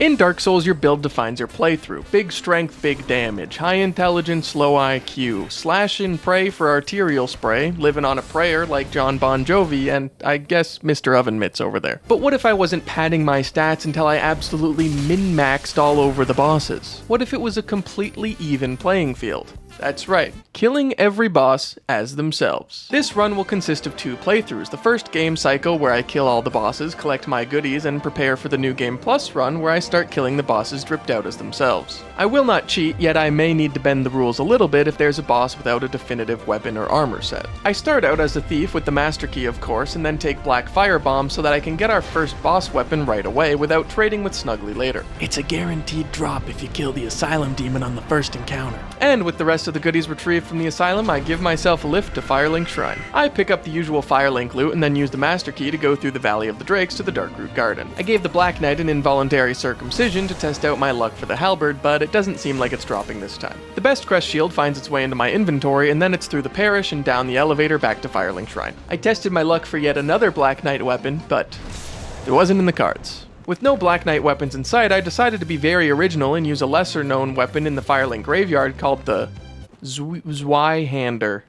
In Dark Souls, your build defines your playthrough. Big strength, big damage, high intelligence, low IQ, slash and pray for arterial spray, living on a prayer like John Bon Jovi, and I guess Mr. Oven Mitts over there. But what if I wasn't padding my stats until I absolutely min-maxed all over the bosses? What if it was a completely even playing field? That's right, killing every boss as themselves. This run will consist of 2 playthroughs. The first game cycle where I kill all the bosses, collect my goodies, and prepare for the New Game Plus run where I start killing the bosses dripped out as themselves. I will not cheat, yet I may need to bend the rules a little bit if there's a boss without a definitive weapon or armor set. I start out as a thief with the Master Key of course, and then take Black Firebomb so that I can get our first boss weapon right away without trading with Snuggly later. It's a guaranteed drop if you kill the Asylum Demon on the first encounter. And with the rest of the goodies retrieved from the Asylum, I give myself a lift to Firelink Shrine. I pick up the usual Firelink loot and then use the Master Key to go through the Valley of the Drakes to the Darkroot Garden. I gave the Black Knight an involuntary circumcision to test out my luck for the halberd, but it doesn't seem like it's dropping this time. The Best Crest Shield finds its way into my inventory, and then it's through the parish and down the elevator back to Firelink Shrine. I tested my luck for yet another Black Knight weapon, but it wasn't in the cards. With no Black Knight weapons in sight, I decided to be very original and use a lesser-known weapon in the Firelink Graveyard called the Zweihander.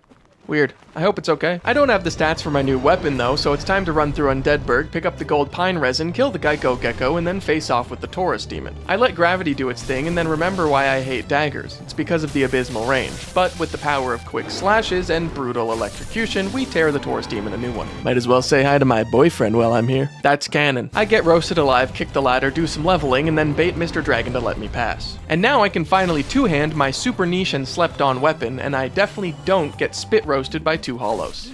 Weird. I hope it's okay. I don't have the stats for my new weapon though, so it's time to run through Undeadburg, pick up the gold pine resin, kill the Geico Gecko, and then face off with the Taurus Demon. I let gravity do its thing and then remember why I hate daggers. It's because of the abysmal range. But with the power of quick slashes and brutal electrocution, we tear the Taurus Demon a new one. Might as well say hi to my boyfriend while I'm here. That's canon. I get roasted alive, kick the ladder, do some leveling, and then bait Mr. Dragon to let me pass. And now I can finally two-hand my super niche and slept-on weapon, and I definitely don't get spit roasted by 2 hollows.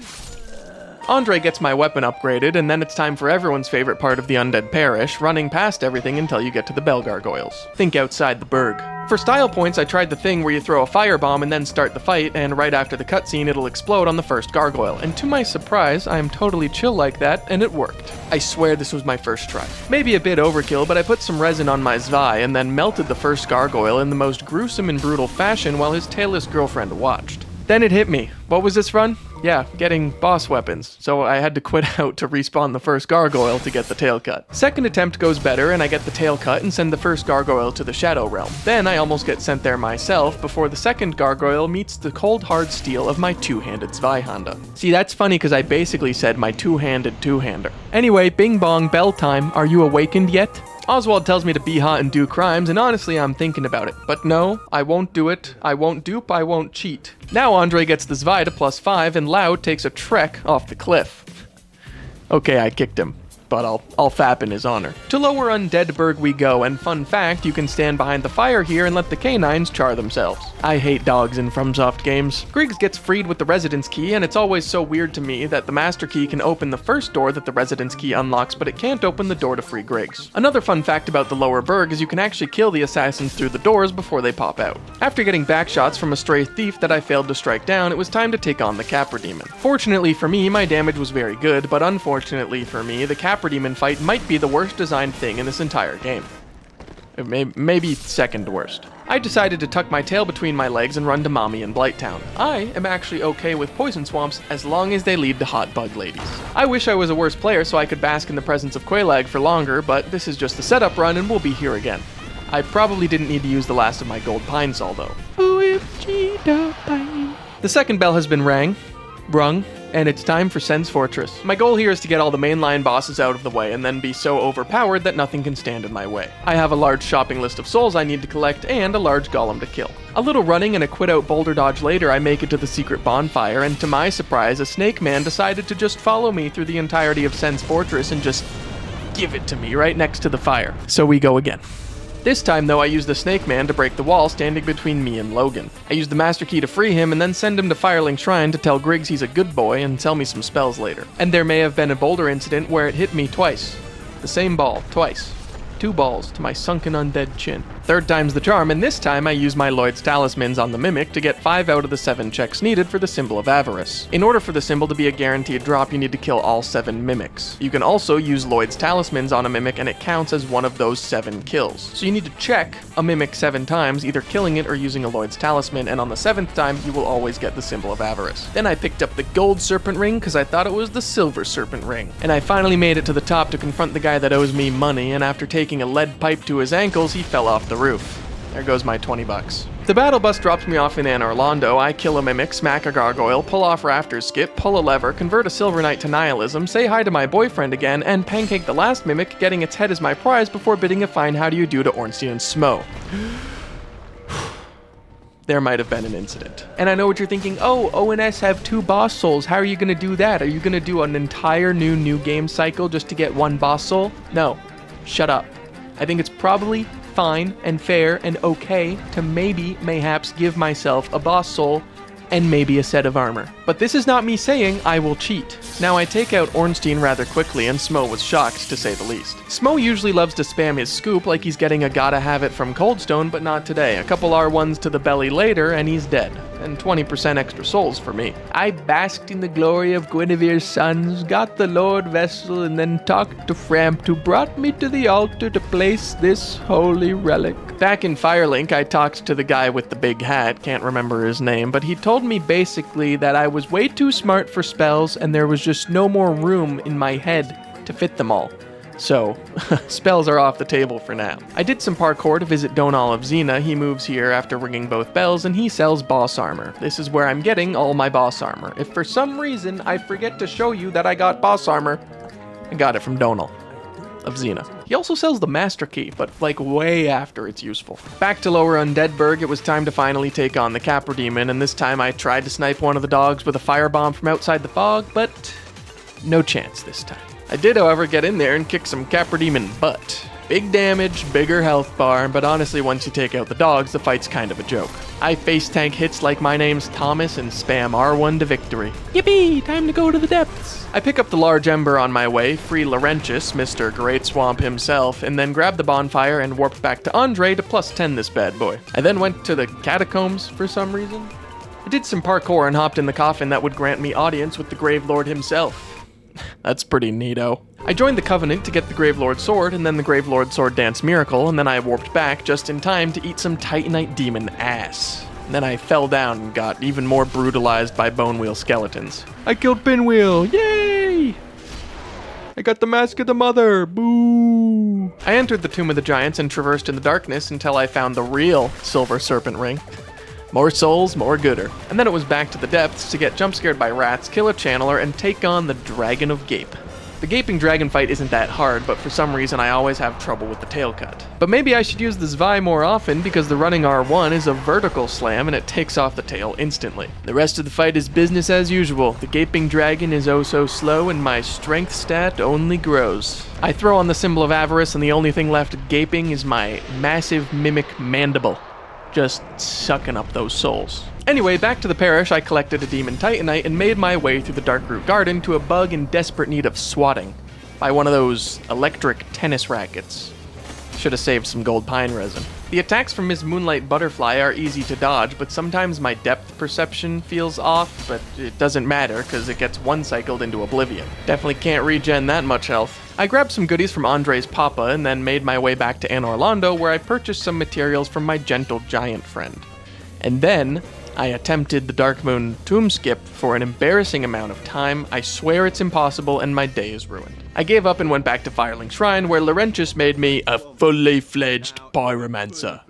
Andre gets my weapon upgraded, and then it's time for everyone's favorite part of the Undead Parish, running past everything until you get to the Bell Gargoyles. Think outside the burg. For style points, I tried the thing where you throw a firebomb and then start the fight, and right after the cutscene it'll explode on the first gargoyle, and to my surprise, I am totally chill like that, and it worked. I swear this was my first try. Maybe a bit overkill, but I put some resin on my Zwei and then melted the first gargoyle in the most gruesome and brutal fashion while his tailless girlfriend watched. Then it hit me. What was this run? Yeah, getting boss weapons, so I had to quit out to respawn the first gargoyle to get the tail cut. Second attempt goes better and I get the tail cut and send the first gargoyle to the Shadow Realm. Then I almost get sent there myself before the second gargoyle meets the cold hard steel of my two-handed Zweihanda. See, that's funny because I basically said my two-handed two-hander. Anyway, bing bong, bell time, are you awakened yet? Oswald tells me to be hot and do crimes, and honestly I'm thinking about it. But no, I won't do it, I won't dupe, I won't cheat. Now Andre gets the Zwei to +5, and Loud takes a trek off the cliff. Okay, I kicked him, but I'll fap in his honor. To Lower Undeadburg we go, and fun fact, you can stand behind the fire here and let the canines char themselves. I hate dogs in FromSoft games. Griggs gets freed with the residence key, and it's always so weird to me that the master key can open the first door that the residence key unlocks, but it can't open the door to free Griggs. Another fun fact about the Lower Burg is you can actually kill the assassins through the doors before they pop out. After getting backshots from a stray thief that I failed to strike down, it was time to take on the Capra Demon. Fortunately for me, my damage was very good, but unfortunately for me, the Capra Demon fight might be the worst designed thing in this entire game. Maybe second worst. I decided to tuck my tail between my legs and run to Mommy in Blighttown. I am actually okay with poison swamps as long as they lead to hot bug ladies. I wish I was a worse player so I could bask in the presence of Quelaag for longer, but this is just the setup run and we'll be here again. I probably didn't need to use the last of my gold pine sol though. The second bell has been rung, and it's time for Sen's Fortress. My goal here is to get all the mainline bosses out of the way and then be so overpowered that nothing can stand in my way. I have a large shopping list of souls I need to collect and a large golem to kill. A little running and a quit out boulder dodge later, I make it to the secret bonfire, and to my surprise, a snake man decided to just follow me through the entirety of Sen's Fortress and just give it to me right next to the fire. So we go again. This time though, I use the Snake Man to break the wall standing between me and Logan. I use the Master Key to free him and then send him to Firelink Shrine to tell Griggs he's a good boy and tell me some spells later. And there may have been a boulder incident where it hit me twice. The same ball, twice. 2 balls to my sunken undead chin. Third time's the charm, and this time I use my Lloyd's Talismans on the Mimic to get 5 out of the 7 checks needed for the Symbol of Avarice. In order for the symbol to be a guaranteed drop, you need to kill all 7 Mimics. You can also use Lloyd's Talismans on a Mimic and it counts as one of those 7 kills. So you need to check a Mimic 7 times, either killing it or using a Lloyd's Talisman, and on the 7th time, you will always get the Symbol of Avarice. Then I picked up the Gold Serpent Ring because I thought it was the Silver Serpent Ring. And I finally made it to the top to confront the guy that owes me money, and after taking taking a lead pipe to his ankles, he fell off the roof. There goes my 20 bucks. The battle bus drops me off in Anor Londo. I kill a mimic, smack a gargoyle, pull off rafters skip, pull a lever, convert a silver knight to nihilism, say hi to my boyfriend again, and pancake the last mimic, getting its head as my prize before bidding a fine how do you do to Ornstein and Smo. There might have been an incident. And I know what you're thinking, oh, ONS have 2 boss souls, how are you gonna do that? Are you gonna do an entire new game cycle just to get 1 boss soul? No, shut up. I think it's probably fine and fair and okay to mayhaps give myself a boss soul and maybe a set of armor. But this is not me saying I will cheat. Now I take out Ornstein rather quickly and Smo was shocked to say the least. Smo usually loves to spam his scoop like he's getting a gotta have it from Coldstone, but not today. A couple R1s to the belly later and he's dead. And 20% extra souls for me. I basked in the glory of Guinevere's sons, got the Lord Vessel, and then talked to Frampt, who brought me to the altar to place this holy relic. Back in Firelink, I talked to the guy with the big hat, can't remember his name, but he told me basically that I was way too smart for spells and there was just no more room in my head to fit them all. So, spells are off the table for now. I did some parkour to visit Donal of Xena. He moves here after ringing both bells, and he sells boss armor. This is where I'm getting all my boss armor. If for some reason I forget to show you that I got boss armor, I got it from Donal of Xena. He also sells the Master Key, but like way after it's useful. Back to Lower Undeadburg, it was time to finally take on the Capra Demon, and this time I tried to snipe one of the dogs with a firebomb from outside the fog, but no chance this time. I did, however, get in there and kick some Capra Demon butt. Big damage, bigger health bar, but honestly once you take out the dogs, the fight's kind of a joke. I face tank hits like my name's Thomas and spam R1 to victory. Yippee! Time to go to the depths! I pick up the large ember on my way, free Laurentius, Mr. Great Swamp himself, and then grab the bonfire and warp back to Andre to +10 this bad boy. I then went to the catacombs for some reason. I did some parkour and hopped in the coffin that would grant me audience with the Grave Lord himself. That's pretty neato. I joined the Covenant to get the Gravelord Sword, and then the Gravelord Sword Dance Miracle, and then I warped back just in time to eat some Titanite Demon ass. And then I fell down and got even more brutalized by Bonewheel skeletons. I killed Pinwheel! Yay! I got the Mask of the Mother! Boo! I entered the Tomb of the Giants and traversed in the darkness until I found the real Silver Serpent Ring. More souls, more gooder. And then it was back to the depths to get jump scared by rats, kill a channeler, and take on the Dragon of Gape. The Gaping Dragon fight isn't that hard, but for some reason I always have trouble with the tail cut. But maybe I should use the Zwei more often because the running R1 is a vertical slam and it takes off the tail instantly. The rest of the fight is business as usual. The Gaping Dragon is oh so slow and my strength stat only grows. I throw on the symbol of avarice and the only thing left gaping is my massive mimic mandible. Just sucking up those souls. Anyway, back to the parish, I collected a demon titanite and made my way through the Darkroot Garden to a bug in desperate need of swatting by one of those electric tennis rackets. Should have saved some gold pine resin. The attacks from Miss Moonlight Butterfly are easy to dodge, but sometimes my depth perception feels off, but it doesn't matter because it gets one-cycled into oblivion. Definitely can't regen that much health. I grabbed some goodies from Andre's papa and then made my way back to Anor Londo where I purchased some materials from my gentle giant friend. And then I attempted the Darkmoon tomb skip for an embarrassing amount of time. I swear it's impossible and my day is ruined. I gave up and went back to Firelink Shrine where Laurentius made me a fully fledged pyromancer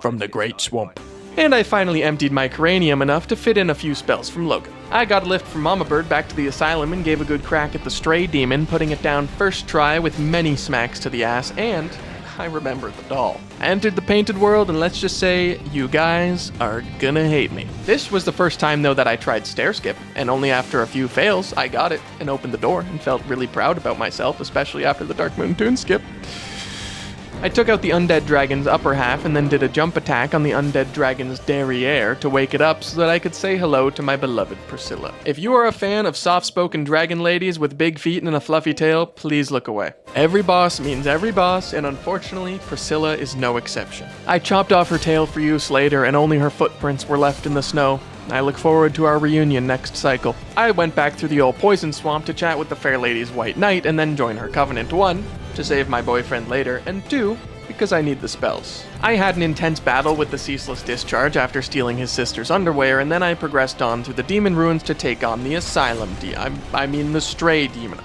from the Great Swamp. And I finally emptied my cranium enough to fit in a few spells from Logan. I got a lift from Mama Bird back to the asylum and gave a good crack at the stray demon, putting it down first try with many smacks to the ass, and I remember the doll. I entered the painted world, and let's just say, you guys are gonna hate me. This was the first time, though, that I tried stair skip, and only after a few fails, I got it and opened the door and felt really proud about myself, especially after the Darkmoon Toon skip. I took out the undead dragon's upper half and then did a jump attack on the undead dragon's derriere to wake it up so that I could say hello to my beloved Priscilla. If you are a fan of soft-spoken dragon ladies with big feet and a fluffy tail, please look away. Every boss means every boss, and unfortunately, Priscilla is no exception. I chopped off her tail for use later, and only her footprints were left in the snow. I look forward to our reunion next cycle. I went back through the old poison swamp to chat with the fair lady's white knight and then join her covenant. 1, to save my boyfriend later, and 2, because I need the spells. I had an intense battle with the Ceaseless Discharge after stealing his sister's underwear, and then I progressed on through the demon ruins to take on the Asylum the Stray Demon.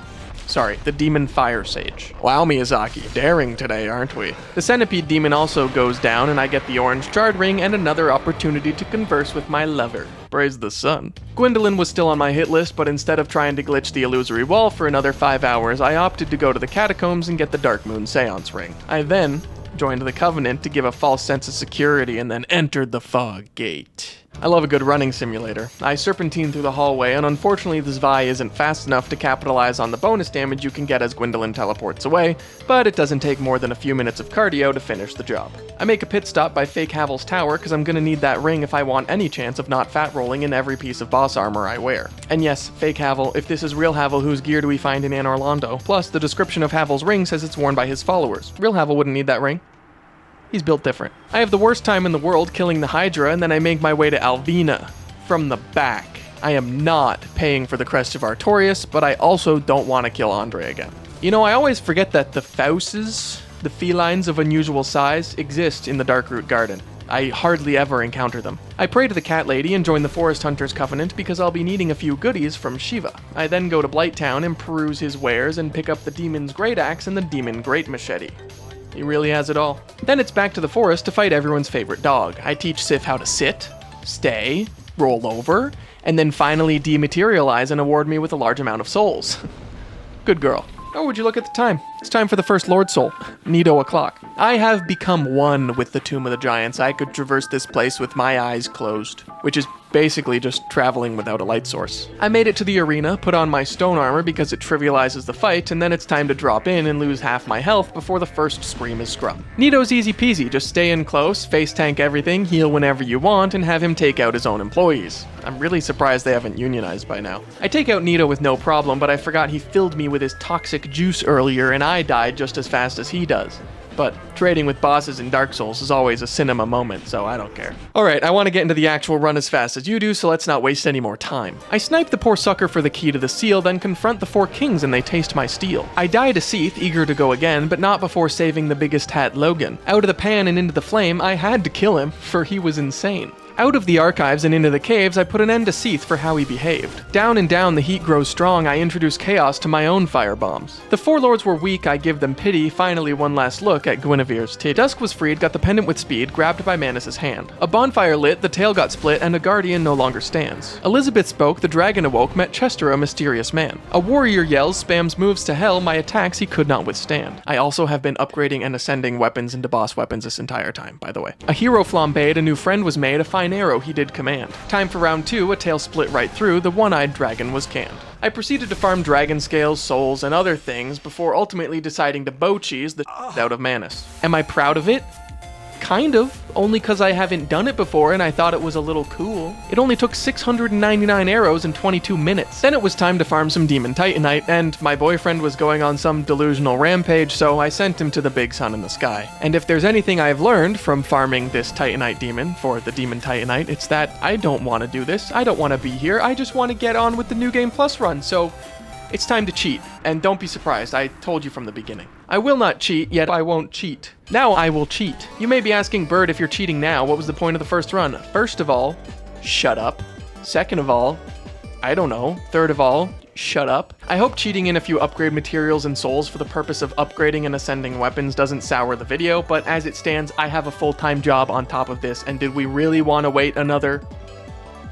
Sorry, the Demon Fire Sage. Wow, Miyazaki, daring today, aren't we? The Centipede Demon also goes down, and I get the orange Shard Ring and another opportunity to converse with my lover. Praise the sun. Gwendolyn was still on my hit list, but instead of trying to glitch the illusory wall for another 5 hours, I opted to go to the catacombs and get the Dark Moon Seance Ring. I then joined the Covenant to give a false sense of security and then entered the Fog Gate. I love a good running simulator. I serpentine through the hallway, and unfortunately the Zwei isn't fast enough to capitalize on the bonus damage you can get as Gwendolyn teleports away, but it doesn't take more than a few minutes of cardio to finish the job. I make a pit stop by Fake Havel's tower because I'm gonna need that ring if I want any chance of not fat rolling in every piece of boss armor I wear. And yes, Fake Havel, if this is real Havel, whose gear do we find in Anne Orlando? Plus, the description of Havel's ring says it's worn by his followers. Real Havel wouldn't need that ring. He's built different. I have the worst time in the world killing the Hydra, and then I make my way to Alvina from the back. I am not paying for the Crest of Artorias, but I also don't want to kill Andre again. You know, I always forget that the Fauces, the felines of unusual size, exist in the Darkroot Garden. I hardly ever encounter them. I pray to the Cat Lady and join the Forest Hunters Covenant because I'll be needing a few goodies from Shiva. I then go to Blighttown and peruse his wares and pick up the Demon's Great Axe and the Demon Great Machete. He really has it all. Then it's back to the forest to fight everyone's favorite dog. I teach Sif how to sit, stay, roll over, and then finally dematerialize and award me with a large amount of souls. Good girl. Oh, would you look at the time? It's time for the first Lord Soul. Neato o'clock. I have become one with the Tomb of the Giants. I could traverse this place with my eyes closed, which is basically just traveling without a light source. I made it to the arena, put on my stone armor because it trivializes the fight, and then it's time to drop in and lose half my health before the first scream is scrubbed. Neato's easy peasy, just stay in close, face tank everything, heal whenever you want, and have him take out his own employees. I'm really surprised they haven't unionized by now. I take out Neato with no problem, but I forgot he filled me with his toxic juice earlier and I died just as fast as he does. But trading with bosses in Dark Souls is always a cinema moment, so I don't care. Alright, I want to get into the actual run as fast as you do, so let's not waste any more time. I snipe the poor sucker for the key to the seal, then confront the 4 kings and they taste my steel. I die to Seath, eager to go again, but not before saving the biggest hat Logan. Out of the pan and into the flame, I had to kill him, for he was insane. Out of the archives and into the caves, I put an end to Seath for how he behaved. Down and down, the heat grows strong, I introduce chaos to my own firebombs. The 4 lords were weak, I give them pity, finally one last look at Guinevere's tit. Dusk was freed, got the pendant with speed, grabbed by Manus' hand. A bonfire lit, the tail got split, and a guardian no longer stands. Elizabeth spoke, the dragon awoke, met Chester, a mysterious man. A warrior yells, spams moves to hell, my attacks he could not withstand. I also have been upgrading and ascending weapons into boss weapons this entire time, by the way. A hero flambéed, a new friend was made, a fine arrow he did command. Time for round 2, a tail split right through, the one-eyed dragon was canned. I proceeded to farm dragon scales, souls, and other things before ultimately deciding to bow cheese the out of Manus. Am I proud of it? Kind of, only cause I haven't done it before and I thought it was a little cool. It only took 699 arrows in 22 minutes. Then it was time to farm some Demon Titanite, and my boyfriend was going on some delusional rampage, so I sent him to the big sun in the sky. And if there's anything I've learned from farming this Titanite demon for the Demon Titanite, it's that I don't want to do this, I don't want to be here, I just want to get on with the New Game Plus run, so it's time to cheat. And don't be surprised, I told you from the beginning. I will not cheat, yet I won't cheat. Now I will cheat. You may be asking, Bird, if you're cheating now, what was the point of the first run? First of all, shut up. Second of all, I don't know. Third of all, shut up. I hope cheating in a few upgrade materials and souls for the purpose of upgrading and ascending weapons doesn't sour the video, but as it stands, I have a full-time job on top of this, and did we really want to wait another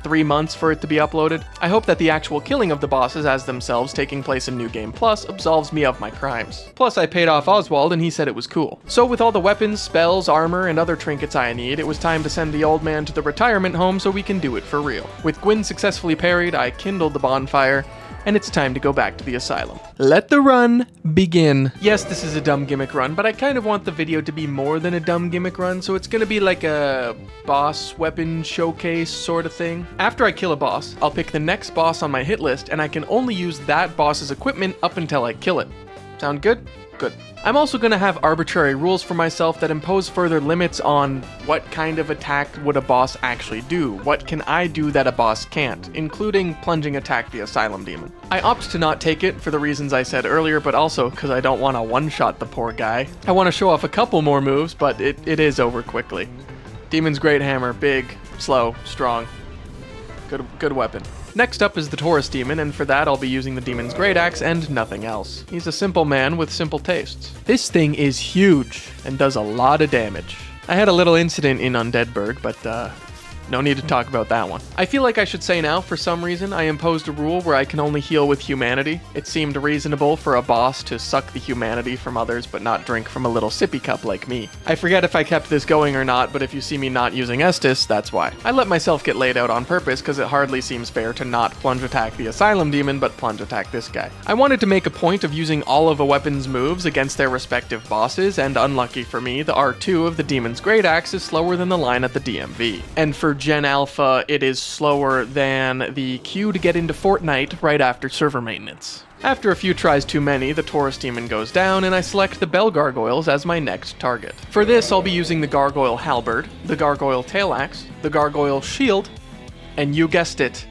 3 months for it to be uploaded? I hope that the actual killing of the bosses as themselves taking place in New Game Plus absolves me of my crimes. Plus I paid off Oswald and he said it was cool. So with all the weapons, spells, armor, and other trinkets I need, it was time to send the old man to the retirement home so we can do it for real. With Gwyn successfully parried, I kindled the bonfire, and it's time to go back to the asylum. Let the run begin. Yes, this is a dumb gimmick run, but I kind of want the video to be more than a dumb gimmick run, so it's gonna be like a boss weapon showcase sort of thing. After I kill a boss, I'll pick the next boss on my hit list, and I can only use that boss's equipment up until I kill it. Sound good? Good. I'm also going to have arbitrary rules for myself that impose further limits on what kind of attack would a boss actually do. What can I do that a boss can't, including plunging attack the Asylum Demon. I opt to not take it for the reasons I said earlier, but also because I don't want to one-shot the poor guy. I want to show off a couple more moves, but it is over quickly. Demon's Great Hammer, big, slow, strong. Good weapon. Next up is the Taurus Demon, and for that I'll be using the Demon's Great Axe and nothing else. He's a simple man with simple tastes. This thing is huge and does a lot of damage. I had a little incident in Undeadburg, but no need to talk about that one. I feel like I should say now, for some reason, I imposed a rule where I can only heal with humanity. It seemed reasonable for a boss to suck the humanity from others but not drink from a little sippy cup like me. I forget if I kept this going or not, but if you see me not using Estus, that's why. I let myself get laid out on purpose because it hardly seems fair to not plunge attack the Asylum Demon but plunge attack this guy. I wanted to make a point of using all of a weapon's moves against their respective bosses, and unlucky for me, the R2 of the Demon's Great Axe is slower than the line at the DMV. And for Gen Alpha, it is slower than the queue to get into Fortnite right after server maintenance. After a few tries too many, the Taurus Demon goes down, and I select the Bell Gargoyles as my next target. For this, I'll be using the Gargoyle Halberd, the Gargoyle Tail Axe, the Gargoyle Shield, and you guessed it,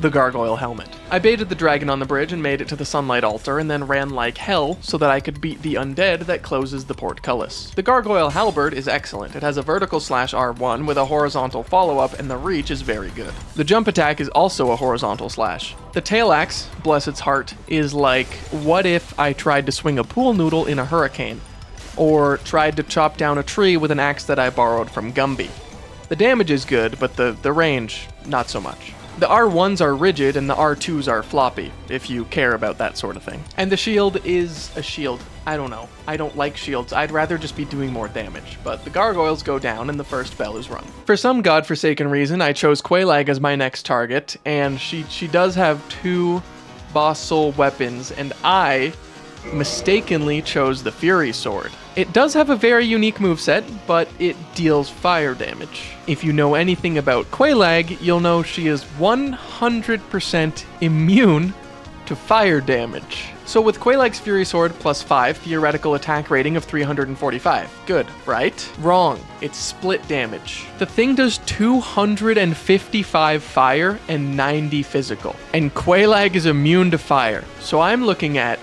the Gargoyle Helmet. I baited the dragon on the bridge and made it to the Sunlight Altar and then ran like hell so that I could beat the undead that closes the portcullis. The Gargoyle Halberd is excellent. It has a vertical slash R1 with a horizontal follow-up, and the reach is very good. The jump attack is also a horizontal slash. The tail axe, bless its heart, is like, what if I tried to swing a pool noodle in a hurricane? Or tried to chop down a tree with an axe that I borrowed from Gumby. The damage is good, but the range, not so much. The R1s are rigid and the R2s are floppy, if you care about that sort of thing. And the shield is a shield. I don't know. I don't like shields. I'd rather just be doing more damage. But the gargoyles go down and the first bell is rung. For some godforsaken reason, I chose Quelaag as my next target, and she does have 2 boss soul weapons, and I mistakenly chose the Fury Sword. It does have a very unique moveset, but it deals fire damage. If you know anything about Quelaag, you'll know she is 100% immune to fire damage. So with Quelaag's Fury Sword plus 5, theoretical attack rating of 345. Good, right? Wrong. It's split damage. The thing does 255 fire and 90 physical. And Quelaag is immune to fire. So I'm looking at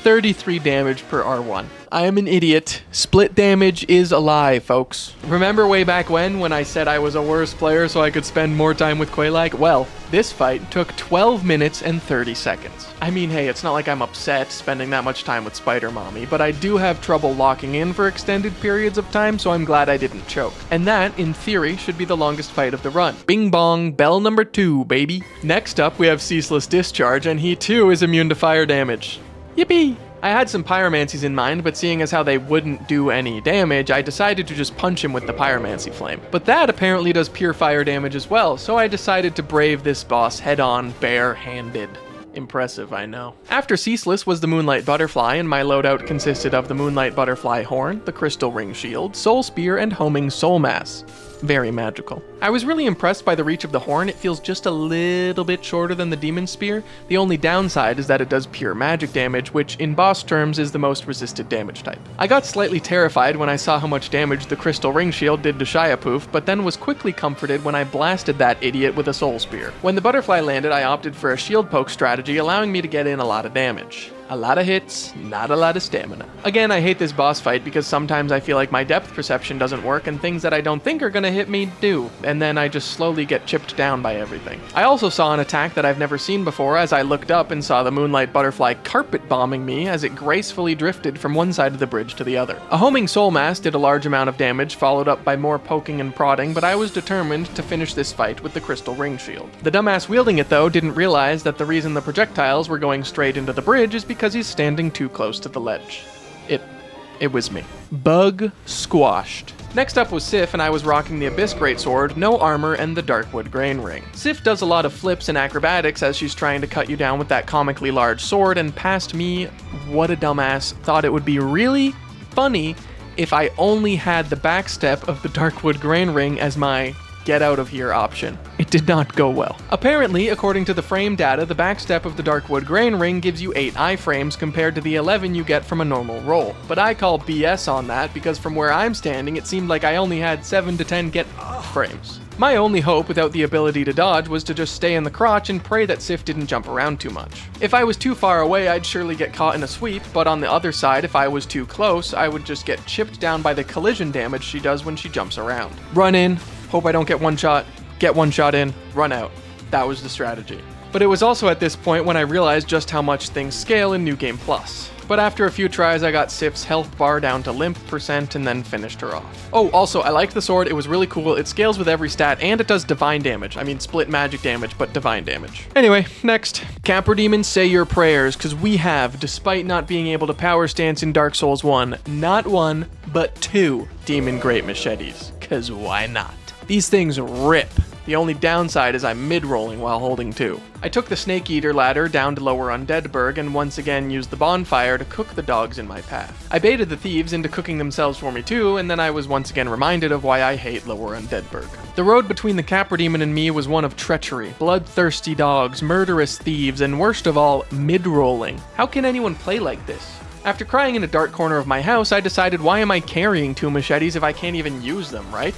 33 damage per R1. I am an idiot. Split damage is a lie, folks. Remember way back when I said I was a worse player so I could spend more time with Quelaag? Well, this fight took 12 minutes and 30 seconds. I mean, hey, it's not like I'm upset spending that much time with Spider Mommy, but I do have trouble locking in for extended periods of time, so I'm glad I didn't choke. And that, in theory, should be the longest fight of the run. Bing bong, bell number 2, baby. Next up, we have Ceaseless Discharge, and he too is immune to fire damage. Yippee! I had some pyromancies in mind, but seeing as how they wouldn't do any damage, I decided to just punch him with the pyromancy flame. But that apparently does pure fire damage as well, so I decided to brave this boss head-on, bare-handed. Impressive, I know. After Ceaseless was the Moonlight Butterfly, and my loadout consisted of the Moonlight Butterfly Horn, the Crystal Ring Shield, Soul Spear, and Homing Soul Mass. Very magical. I was really impressed by the reach of the horn. It feels just a little bit shorter than the Demon Spear. The only downside is that it does pure magic damage, which in boss terms is the most resisted damage type. I got slightly terrified when I saw how much damage the Crystal Ring Shield did to Shiapoof, but then was quickly comforted when I blasted that idiot with a Soul Spear. When the butterfly landed, I opted for a shield poke strategy, allowing me to get in a lot of damage. A lot of hits, not a lot of stamina. Again, I hate this boss fight because sometimes I feel like my depth perception doesn't work and things that I don't think are gonna hit me do, and then I just slowly get chipped down by everything. I also saw an attack that I've never seen before as I looked up and saw the Moonlight Butterfly carpet bombing me as it gracefully drifted from one side of the bridge to the other. A Homing Soul Mass did a large amount of damage, followed up by more poking and prodding, but I was determined to finish this fight with the Crystal Ring Shield. The dumbass wielding it though didn't realize that the reason the projectiles were going straight into the bridge is because he's standing too close to the ledge. It was me. Bug squashed. Next up was Sif, and I was rocking the Abyss Greatsword, no armor, and the Darkwood Grain Ring. Sif does a lot of flips and acrobatics as she's trying to cut you down with that comically large sword, and past me, what a dumbass, thought it would be really funny if I only had the backstep of the Darkwood Grain Ring as my get out of here option. It did not go well. Apparently, according to the frame data, the backstep of the Darkwood Grain Ring gives you 8 iframes compared to the 11 you get from a normal roll. But I call BS on that because from where I'm standing, it seemed like I only had 7 to 10 get frames. My only hope without the ability to dodge was to just stay in the crotch and pray that Sif didn't jump around too much. If I was too far away, I'd surely get caught in a sweep, but on the other side, if I was too close, I would just get chipped down by the collision damage she does when she jumps around. Run in, hope I don't get one shot in, run out. That was the strategy. But it was also at this point when I realized just how much things scale in New Game Plus. But after a few tries, I got Sif's health bar down to limp % and then finished her off. Oh, also, I liked the sword, it was really cool, it scales with every stat, and it does divine damage. I mean, split magic damage, but divine damage. Anyway, next. Capra Demon, say your prayers, because we have, despite not being able to power stance in Dark Souls 1, not 1, but 2 Demon Great Machetes. Because why not? These things rip. The only downside is I'm mid-rolling while holding 2. I took the Snake Eater ladder down to Lower Undeadburg and once again used the bonfire to cook the dogs in my path. I baited the thieves into cooking themselves for me too, and then I was once again reminded of why I hate Lower Undeadburg. The road between the Capra Demon and me was one of treachery, bloodthirsty dogs, murderous thieves, and worst of all, mid-rolling. How can anyone play like this? After crying in a dark corner of my house, I decided, why am I carrying 2 machetes if I can't even use them, right?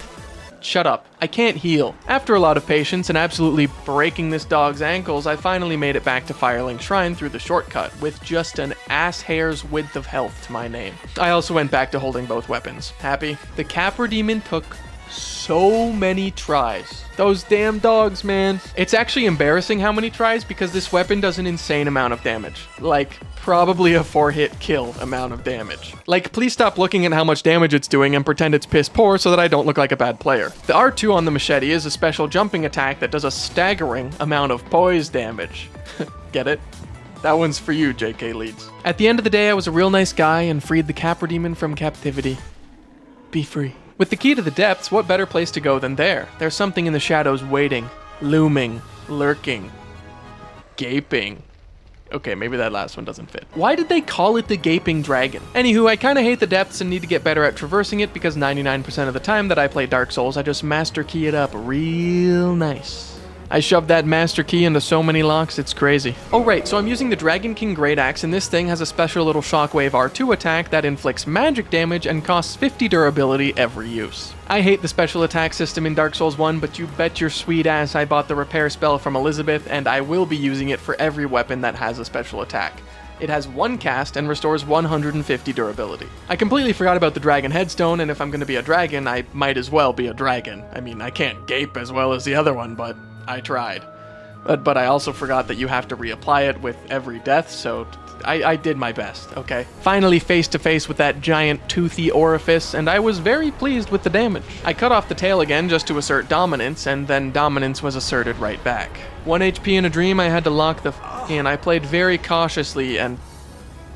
Shut up. I can't heal. After a lot of patience and absolutely breaking this dog's ankles, I finally made it back to Firelink Shrine through the shortcut, with just an ass hair's width of health to my name. I also went back to holding both weapons. Happy? The Capra Demon took so many tries. Those damn dogs, man. It's actually embarrassing how many tries because this weapon does an insane amount of damage. Like, probably a 4-hit kill amount of damage. Like, please stop looking at how much damage it's doing and pretend it's piss poor so that I don't look like a bad player. The R2 on the machete is a special jumping attack that does a staggering amount of poise damage. Get it? That one's for you, JK Leeds. At the end of the day, I was a real nice guy and freed the Capra Demon from captivity. Be free. With the key to the depths, what better place to go than there? There's something in the shadows waiting, looming, lurking, gaping. Okay, maybe that last one doesn't fit. Why did they call it the Gaping Dragon? Anywho, I kinda hate the depths and need to get better at traversing it because 99% of the time that I play Dark Souls, I just master key it up real nice. I shoved that master key into so many locks, it's crazy. Oh right, so I'm using the Dragon King Great Axe, and this thing has a special little Shockwave R2 attack that inflicts magic damage and costs 50 durability every use. I hate the special attack system in Dark Souls 1, but you bet your sweet ass I bought the repair spell from Elizabeth, and I will be using it for every weapon that has a special attack. It has 1 cast and restores 150 durability. I completely forgot about the dragon headstone, and if I'm gonna be a dragon, I might as well be a dragon. I mean, I can't gape as well as the other one, but I tried. But I also forgot that you have to reapply it with every death, so I did my best, okay? Finally face to face with that giant toothy orifice, and I was very pleased with the damage. I cut off the tail again just to assert dominance, and then dominance was asserted right back. 1 HP in a dream, I had to lock the in. I played very cautiously, and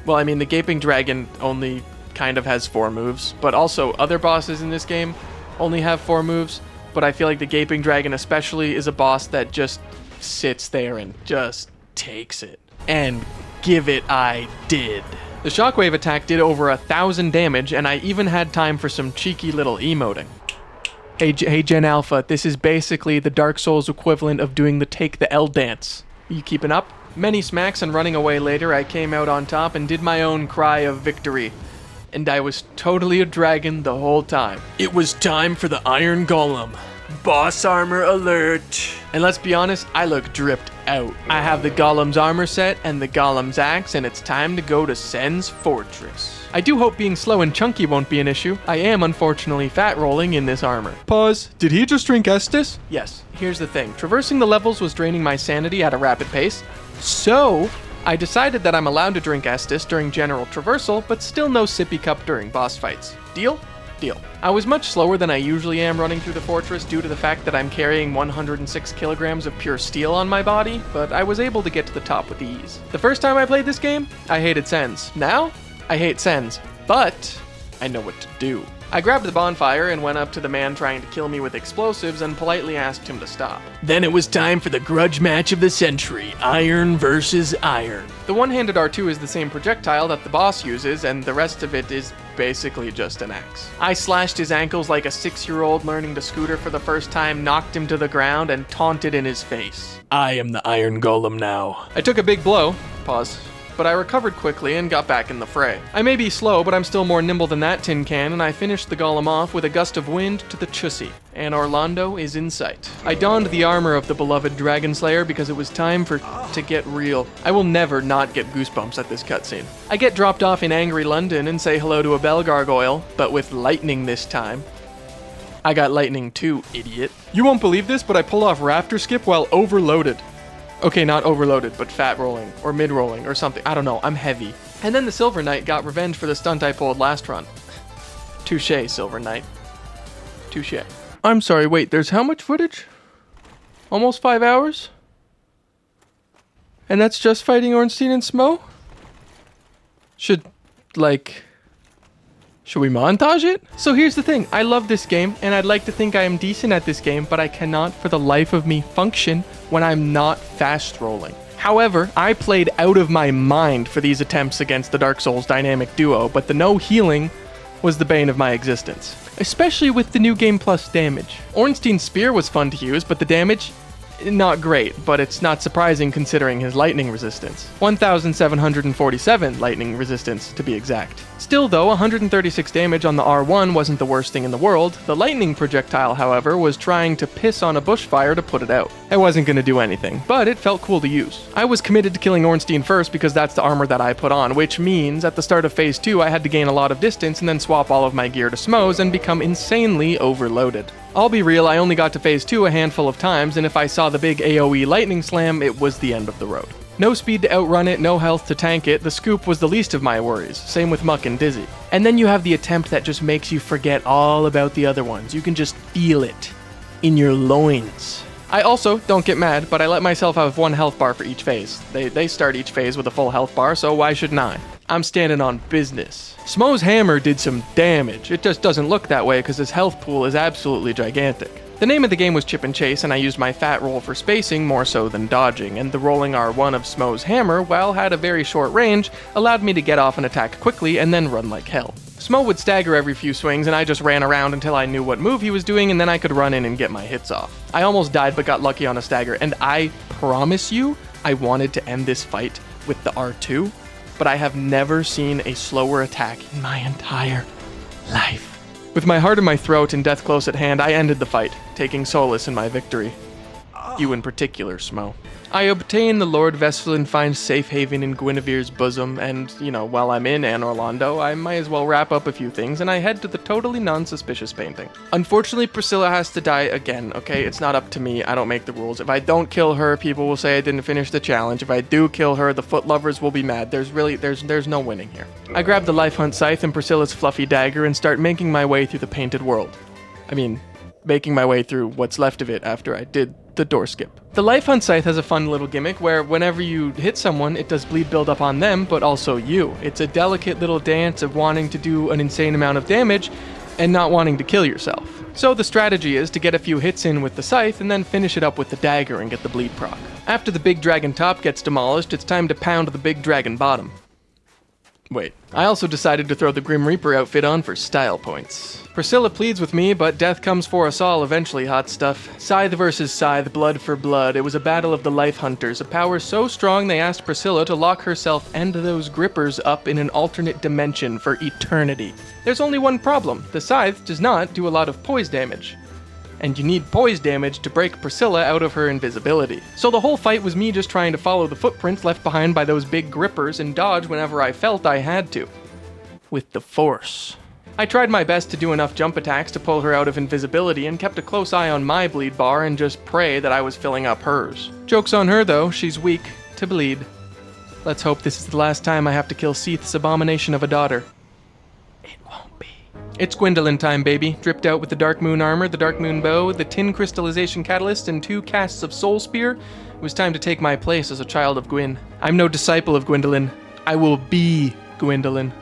well, I mean, the Gaping Dragon only kind of has 4 moves, but also other bosses in this game only have 4 moves, but I feel like the Gaping Dragon especially is a boss that just sits there and just takes it. And give it I did. The Shockwave attack did over 1,000 damage, and I even had time for some cheeky little emoting. Hey Gen Alpha, this is basically the Dark Souls equivalent of doing the Take the L dance. You keeping up? Many smacks and running away later, I came out on top and did my own cry of victory. And I was totally a dragon the whole time. It was time for the Iron Golem. Boss armor alert. And let's be honest, I look dripped out. I have the Golem's armor set and the Golem's axe, and it's time to go to Sen's fortress. I do hope being slow and chunky won't be an issue. I am unfortunately fat rolling in this armor. Pause. Did he just drink Estus? Yes. Here's the thing. Traversing the levels was draining my sanity at a rapid pace. So I decided that I'm allowed to drink Estus during general traversal, but still no sippy cup during boss fights. Deal? Deal. I was much slower than I usually am running through the fortress due to the fact that I'm carrying 106 kilograms of pure steel on my body, but I was able to get to the top with ease. The first time I played this game, I hated Sens. Now, I hate Sens, but I know what to do. I grabbed the bonfire and went up to the man trying to kill me with explosives and politely asked him to stop. Then it was time for the grudge match of the century, iron versus iron. The one-handed R2 is the same projectile that the boss uses, and the rest of it is basically just an axe. I slashed his ankles like a 6-year-old learning to scooter for the first time, knocked him to the ground, and taunted in his face. I am the Iron Golem now. I took a big blow. Pause. But I recovered quickly and got back in the fray. I may be slow, but I'm still more nimble than that tin can, and I finished the golem off with a gust of wind to the chussie. And Orlando is in sight. I donned the armor of the beloved Dragon Slayer because it was time to get real. I will never not get goosebumps at this cutscene. I get dropped off in angry London and say hello to a bell gargoyle, but with lightning this time. I got lightning too, idiot. You won't believe this, but I pulled off rafter skip while overloaded. Okay, not overloaded, but fat rolling, or mid rolling, or something. I don't know, I'm heavy. And then the Silver Knight got revenge for the stunt I pulled last run. Touché, Silver Knight. Touché. I'm sorry, wait, there's how much footage? Almost 5 hours? And that's just fighting Ornstein and Smo? Should we montage it? So here's the thing, I love this game, and I'd like to think I am decent at this game, but I cannot for the life of me function when I'm not fast rolling. However, I played out of my mind for these attempts against the Dark Souls dynamic duo, but the no healing was the bane of my existence. Especially with the new game plus damage. Ornstein's spear was fun to use, but the damage, not great, but it's not surprising considering his lightning resistance. 1,747 lightning resistance, to be exact. Still though, 136 damage on the R1 wasn't the worst thing in the world. The lightning projectile, however, was trying to piss on a bushfire to put it out. It wasn't going to do anything, but it felt cool to use. I was committed to killing Ornstein first because that's the armor that I put on, which means at the start of Phase 2 I had to gain a lot of distance and then swap all of my gear to Smo's and become insanely overloaded. I'll be real, I only got to Phase 2 a handful of times, and if I saw the big AoE lightning slam, it was the end of the road. No speed to outrun it, no health to tank it, the scoop was the least of my worries, same with Muck and Dizzy. And then you have the attempt that just makes you forget all about the other ones. You can just feel it in your loins. I also, don't get mad, but I let myself have 1 health bar for each phase. They start each phase with a full health bar, so why shouldn't I? I'm standing on business. Smo's hammer did some damage. It just doesn't look that way because his health pool is absolutely gigantic. The name of the game was Chip and Chase, and I used my fat roll for spacing more so than dodging, and the rolling R1 of Smo's hammer, while had a very short range, allowed me to get off an attack quickly and then run like hell. Smo would stagger every few swings, and I just ran around until I knew what move he was doing, and then I could run in and get my hits off. I almost died but got lucky on a stagger, and I promise you, I wanted to end this fight with the R2, but I have never seen a slower attack in my entire life. With my heart in my throat and death close at hand, I ended the fight, taking solace in my victory. You in particular, Smo. I obtain the Lord Vestal and find safe haven in Guinevere's bosom, and, while I'm in Anne Orlando, I might as well wrap up a few things, and I head to the totally non-suspicious painting. Unfortunately, Priscilla has to die again, okay? It's not up to me, I don't make the rules. If I don't kill her, people will say I didn't finish the challenge. If I do kill her, the foot lovers will be mad. There's no winning here. I grab the Life Hunt Scythe and Priscilla's fluffy dagger and start making my way through the painted world. Making my way through what's left of it after I did the door skip. The Life Hunt Scythe has a fun little gimmick where whenever you hit someone, it does bleed build up on them, but also you. It's a delicate little dance of wanting to do an insane amount of damage and not wanting to kill yourself. So the strategy is to get a few hits in with the scythe and then finish it up with the dagger and get the bleed proc. After the big dragon top gets demolished, it's time to pound the big dragon bottom. Wait, I also decided to throw the Grim Reaper outfit on for style points. Priscilla pleads with me, but death comes for us all eventually, hot stuff. Scythe versus scythe, blood for blood. It was a battle of the Life Hunters, a power so strong they asked Priscilla to lock herself and those grippers up in an alternate dimension for eternity. There's only one problem. The scythe does not do a lot of poise damage. And you need poise damage to break Priscilla out of her invisibility. So the whole fight was me just trying to follow the footprints left behind by those big grippers and dodge whenever I felt I had to. With the force. I tried my best to do enough jump attacks to pull her out of invisibility and kept a close eye on my bleed bar and just pray that I was filling up hers. Joke's on her though, she's weak to bleed. Let's hope this is the last time I have to kill Seath's abomination of a daughter. It won't be. It's Gwendolyn time, baby. Dripped out with the Dark Moon armor, the Dark Moon bow, the tin crystallization catalyst, and 2 casts of Soul Spear. It was time to take my place as a child of Gwyn. I'm no disciple of Gwendolyn. I will be Gwendolyn.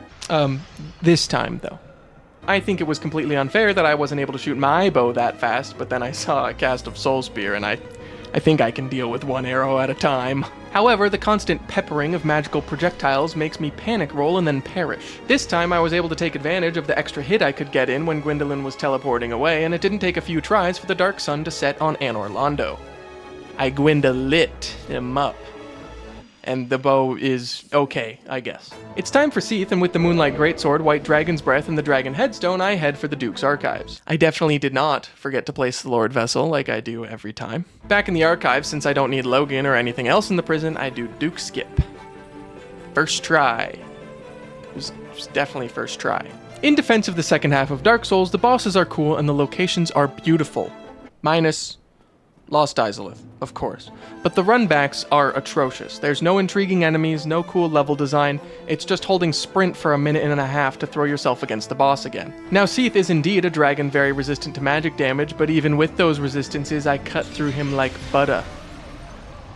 This time, though. I think it was completely unfair that I wasn't able to shoot my bow that fast, but then I saw a cast of Soul Spear, and I think I can deal with 1 arrow at a time. However, the constant peppering of magical projectiles makes me panic roll and then perish. This time I was able to take advantage of the extra hit I could get in when Gwendolyn was teleporting away, and it didn't take a few tries for the dark sun to set on Anne Orlando. I Gwendolit him up. And the bow is okay, I guess. It's time for Seath, and with the Moonlight Greatsword, White Dragon's Breath, and the Dragon Headstone, I head for the Duke's Archives. I definitely did not forget to place the Lord Vessel like I do every time. Back in the archives, since I don't need Logan or anything else in the prison, I do Duke Skip. First try. It was definitely first try. In defense of the second half of Dark Souls, the bosses are cool and the locations are beautiful. Minus Lost Izalith, of course. But the runbacks are atrocious. There's no intriguing enemies, no cool level design, it's just holding sprint for a minute and a half to throw yourself against the boss again. Now Seath is indeed a dragon very resistant to magic damage, but even with those resistances, I cut through him like butter.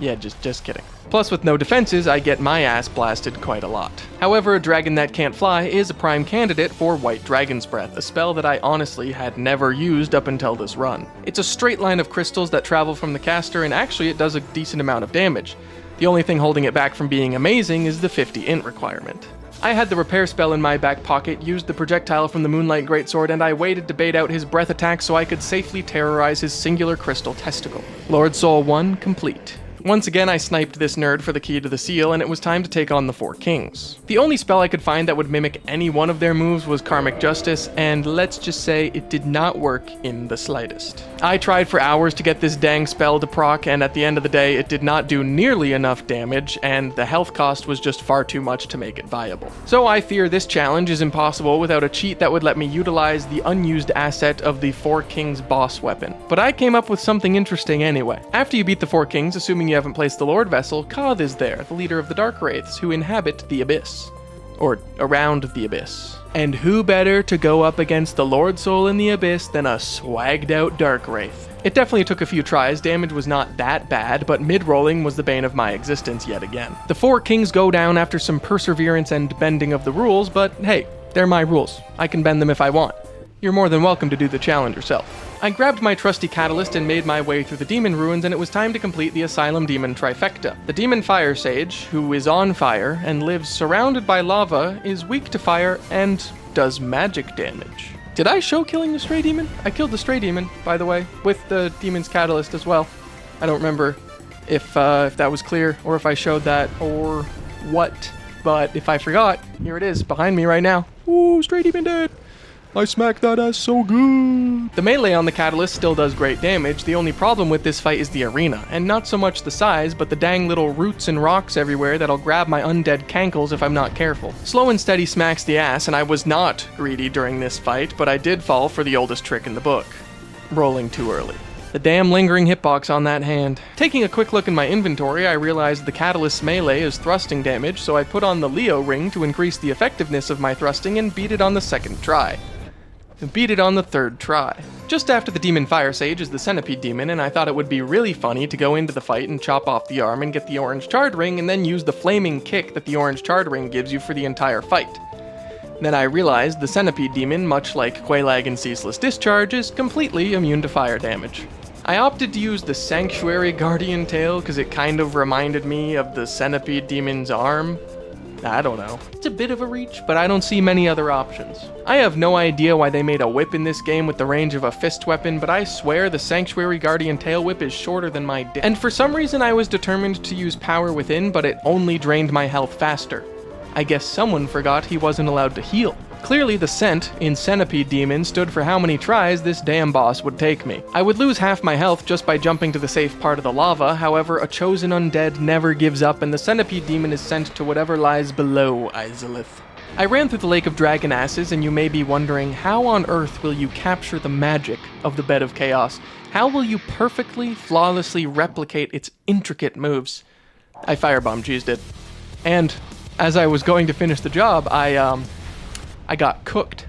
Yeah, just kidding. Plus, with no defenses, I get my ass blasted quite a lot. However, a dragon that can't fly is a prime candidate for White Dragon's Breath, a spell that I honestly had never used up until this run. It's a straight line of crystals that travel from the caster, and actually it does a decent amount of damage. The only thing holding it back from being amazing is the 50 int requirement. I had the repair spell in my back pocket, used the projectile from the Moonlight Greatsword, and I waited to bait out his breath attack so I could safely terrorize his singular crystal testicle. Lord Soul 1 complete. Once again, I sniped this nerd for the key to the seal, and it was time to take on the Four Kings. The only spell I could find that would mimic any one of their moves was Karmic Justice, and let's just say it did not work in the slightest. I tried for hours to get this dang spell to proc, and at the end of the day, it did not do nearly enough damage, and the health cost was just far too much to make it viable. So I fear this challenge is impossible without a cheat that would let me utilize the unused asset of the Four Kings boss weapon. But I came up with something interesting anyway. After you beat the Four Kings, assuming you haven't placed the Lord Vessel, Koth is there, the leader of the Dark Wraiths, who inhabit the Abyss. Or around the Abyss. And who better to go up against the Lord Soul in the Abyss than a swagged out Dark Wraith? It definitely took a few tries, damage was not that bad, but mid-rolling was the bane of my existence yet again. The Four Kings go down after some perseverance and bending of the rules, but hey, they're my rules. I can bend them if I want. You're more than welcome to do the challenge yourself. I grabbed my trusty catalyst and made my way through the demon ruins, and it was time to complete the Asylum Demon trifecta. The Demon Fire Sage, who is on fire and lives surrounded by lava, is weak to fire and does magic damage. Did I show killing the Stray Demon? I killed the Stray Demon, by the way, with the Demon's Catalyst as well. I don't remember if that was clear, or if I showed that, or what, but if I forgot, here it is, behind me right now. Ooh, Stray Demon dead! I smacked that ass so good! The melee on the Catalyst still does great damage. The only problem with this fight is the arena, and not so much the size, but the dang little roots and rocks everywhere that'll grab my undead cankles if I'm not careful. Slow and steady smacks the ass, and I was not greedy during this fight, but I did fall for the oldest trick in the book. Rolling too early. The damn lingering hitbox on that hand. Taking a quick look in my inventory, I realized the Catalyst's melee is thrusting damage, so I put on the Leo ring to increase the effectiveness of my thrusting and beat it on the second try. Beat it on the third try. Just after the Demon Fire Sage is the Centipede Demon, and I thought it would be really funny to go into the fight and chop off the arm and get the orange charred ring and then use the flaming kick that the orange charred ring gives you for the entire fight. Then I realized the Centipede Demon, much like Quelaag and Ceaseless Discharge, is completely immune to fire damage. I opted to use the Sanctuary Guardian Tail because it kind of reminded me of the Centipede Demon's arm. I don't know. It's a bit of a reach, but I don't see many other options. I have no idea why they made a whip in this game with the range of a fist weapon, but I swear the Sanctuary Guardian Tail Whip is shorter than my dick. And for some reason I was determined to use Power Within, but it only drained my health faster. I guess someone forgot he wasn't allowed to heal. Clearly the scent in Centipede Demon stood for how many tries this damn boss would take me. I would lose half my health just by jumping to the safe part of the lava, however a chosen undead never gives up and the Centipede Demon is sent to whatever lies below Izalith. I ran through the Lake of Dragon Asses, and you may be wondering, how on earth will you capture the magic of the Bed of Chaos? How will you perfectly, flawlessly replicate its intricate moves? I firebombed cheesed it. And as I was going to finish the job, I got cooked.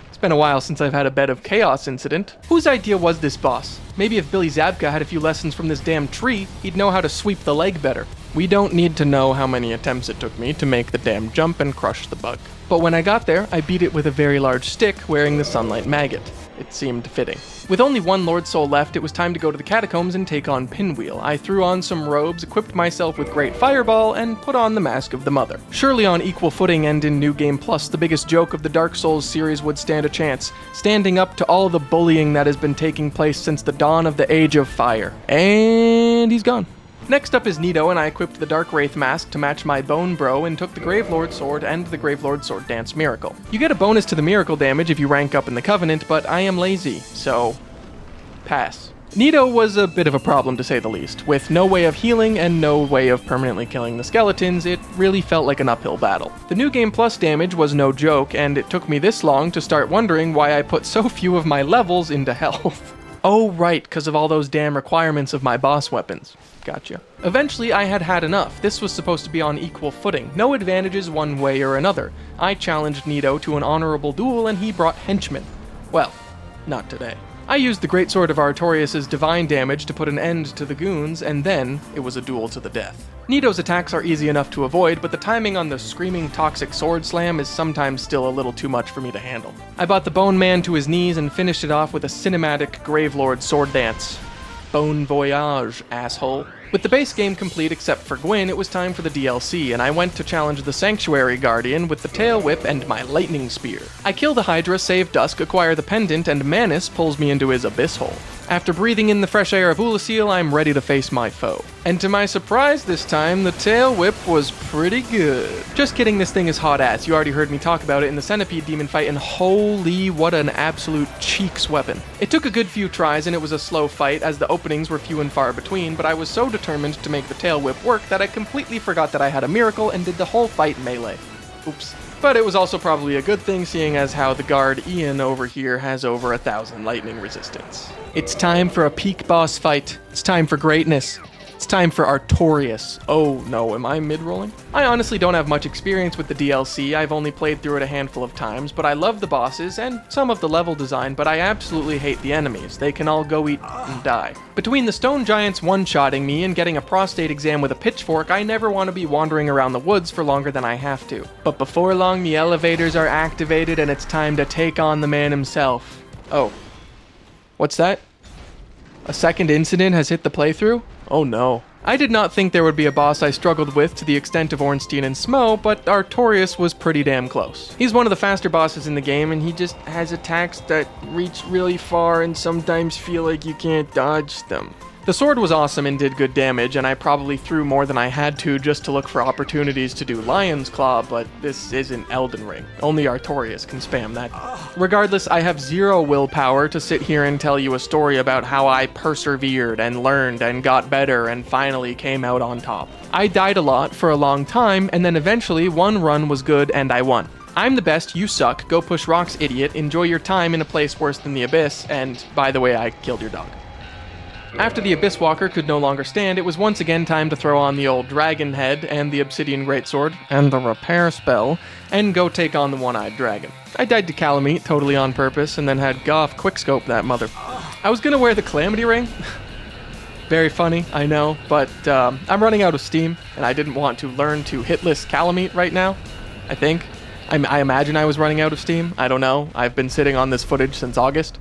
It's been a while since I've had a Bed of Chaos incident. Whose idea was this boss? Maybe if Billy Zabka had a few lessons from this damn tree, he'd know how to sweep the leg better. We don't need to know how many attempts it took me to make the damn jump and crush the bug. But when I got there, I beat it with a very large stick wearing the Sunlight Maggot. It seemed fitting. With only one Lord Soul left, it was time to go to the catacombs and take on Pinwheel. I threw on some robes, equipped myself with Great Fireball, and put on the Mask of the Mother. Surely on equal footing and in New Game Plus, the biggest joke of the Dark Souls series would stand a chance, standing up to all the bullying that has been taking place since the dawn of the Age of Fire. And he's gone. Next up is Nito, and I equipped the Dark Wraith mask to match my Bone Bro and took the Gravelord Sword and the Gravelord Sword Dance Miracle. You get a bonus to the miracle damage if you rank up in the Covenant, but I am lazy, so pass. Nito was a bit of a problem to say the least. With no way of healing and no way of permanently killing the skeletons, it really felt like an uphill battle. The New Game Plus damage was no joke, and it took me this long to start wondering why I put so few of my levels into health. Oh, right, because of all those damn requirements of my boss weapons. Gotcha. Eventually, I had had enough. This was supposed to be on equal footing. No advantages one way or another. I challenged Nito to an honorable duel, and he brought henchmen. Well, not today. I used the greatsword of Artorias' divine damage to put an end to the goons, and then it was a duel to the death. Nito's attacks are easy enough to avoid, but the timing on the screaming toxic sword slam is sometimes still a little too much for me to handle. I brought the Bone Man to his knees and finished it off with a cinematic Gravelord sword dance. Bon voyage, asshole. With the base game complete except for Gwyn, it was time for the DLC, and I went to challenge the Sanctuary Guardian with the Tail Whip and my Lightning Spear. I kill the Hydra, save Dusk, acquire the Pendant, and Manus pulls me into his Abyss Hole. After breathing in the fresh air of Ulasil, I'm ready to face my foe. And to my surprise this time, the Tail Whip was pretty good. Just kidding, this thing is hot ass. You already heard me talk about it in the Centipede Demon fight, and holy, what an absolute cheeks weapon. It took a good few tries, and it was a slow fight, as the openings were few and far between, but I was so determined to make the Tail Whip work that I completely forgot that I had a miracle and did the whole fight melee. Oops. But it was also probably a good thing, seeing as how the guard Ian over here has over 1,000 lightning resistance. It's time for a peak boss fight. It's time for greatness. It's time for Artorias. Oh no, am I mid-rolling? I honestly don't have much experience with the DLC. I've only played through it a handful of times, but I love the bosses and some of the level design, but I absolutely hate the enemies. They can all go eat and die. Between the stone giants one-shotting me and getting a prostate exam with a pitchfork, I never want to be wandering around the woods for longer than I have to. But before long, the elevators are activated and it's time to take on the man himself. Oh. What's that? A second incident has hit the playthrough? Oh no. I did not think there would be a boss I struggled with to the extent of Ornstein and Smo, but Artorias was pretty damn close. He's one of the faster bosses in the game, and he just has attacks that reach really far and sometimes feel like you can't dodge them. The sword was awesome and did good damage, and I probably threw more than I had to just to look for opportunities to do Lion's Claw, but this isn't Elden Ring. Only Artorias can spam that. Regardless, I have zero willpower to sit here and tell you a story about how I persevered and learned and got better and finally came out on top. I died a lot for a long time, and then eventually one run was good and I won. I'm the best, you suck, go push rocks, idiot, enjoy your time in a place worse than the Abyss, and by the way, I killed your dog. After the Abyss Walker could no longer stand, it was once again time to throw on the old dragon head and the obsidian greatsword and the repair spell and go take on the one-eyed dragon. I died to Calamite totally on purpose and then had Goff quickscope that mother. I was gonna wear the Calamity ring. Very funny, I know, but I'm running out of steam and I didn't want to learn to hitless Calamite right now, I think. I imagine I was running out of steam. I don't know. I've been sitting on this footage since August.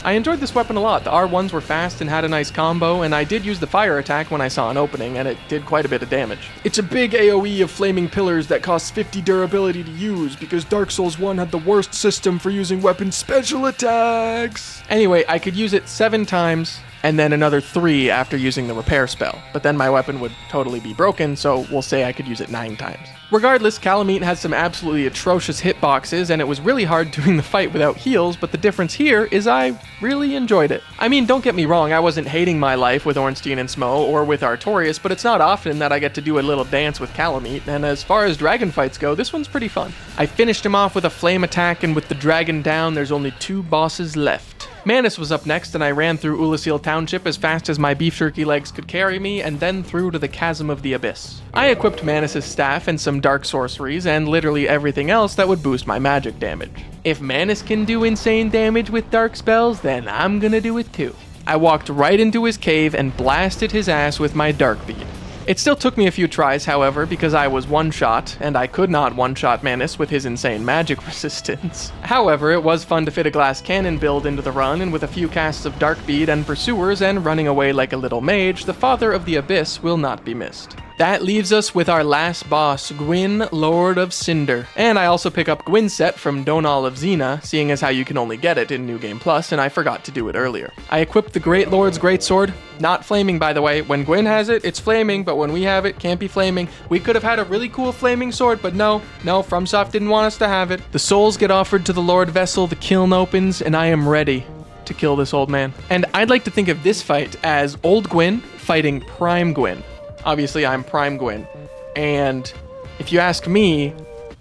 I enjoyed this weapon a lot. The R1s were fast and had a nice combo, and I did use the fire attack when I saw an opening, and it did quite a bit of damage. It's a big AoE of flaming pillars that costs 50 durability to use, because Dark Souls 1 had the worst system for using weapon special attacks. Anyway, I could use it 7 times, and then another 3 after using the repair spell, but then my weapon would totally be broken, so we'll say I could use it 9 times. Regardless, Calamite has some absolutely atrocious hitboxes, and it was really hard doing the fight without heals, but the difference here is I really enjoyed it. I mean, don't get me wrong, I wasn't hating my life with Ornstein and Smo or with Artorias, but it's not often that I get to do a little dance with Calamite, and as far as dragon fights go, this one's pretty fun. I finished him off with a flame attack, and with the dragon down, there's only 2 bosses left. Manus was up next, and I ran through Ulasil Township as fast as my beef jerky legs could carry me, and then through to the Chasm of the Abyss. I equipped Manus' staff and some dark sorceries, and literally everything else that would boost my magic damage. If Manus can do insane damage with dark spells, then I'm gonna do it too. I walked right into his cave and blasted his ass with my dark bead. It still took me a few tries, however, because I was one-shot, and I could not one-shot Manus with his insane magic resistance. However, it was fun to fit a glass cannon build into the run, and with a few casts of Dark Bead and Pursuers and running away like a little mage, the Father of the Abyss will not be missed. That leaves us with our last boss, Gwyn, Lord of Cinder. And I also pick up Gwyn's set from Donal of Xena, seeing as how you can only get it in New Game Plus, and I forgot to do it earlier. I equipped the Great Lord's Greatsword, not flaming by the way. When Gwyn has it, it's flaming, but when we have it, can't be flaming. We could have had a really cool flaming sword, but no, FromSoft didn't want us to have it. The souls get offered to the Lord Vessel, the kiln opens, and I am ready to kill this old man. And I'd like to think of this fight as Old Gwyn fighting Prime Gwyn. Obviously, I'm Prime Gwyn, and if you ask me,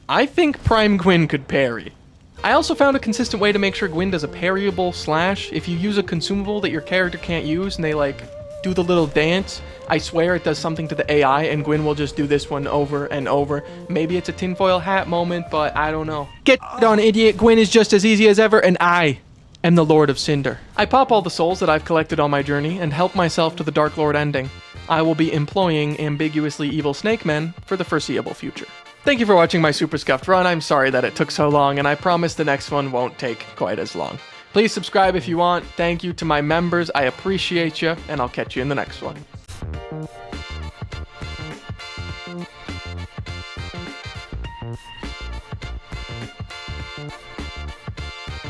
I think Prime Gwyn could parry. I also found a consistent way to make sure Gwyn does a parryable slash. If you use a consumable that your character can't use and they like do the little dance, I swear it does something to the AI and Gwyn will just do this one over and over. Maybe it's a tinfoil hat moment, but I don't know. Get on, idiot. Gwyn is just as easy as ever, and I am the Lord of Cinder. I pop all the souls that I've collected on my journey and help myself to the Dark Lord ending. I will be employing ambiguously evil snake men for the foreseeable future. Thank you for watching my super scuffed run. I'm sorry that it took so long, and I promise the next one won't take quite as long. Please subscribe if you want. Thank you to my members. I appreciate you, and I'll catch you in the next one.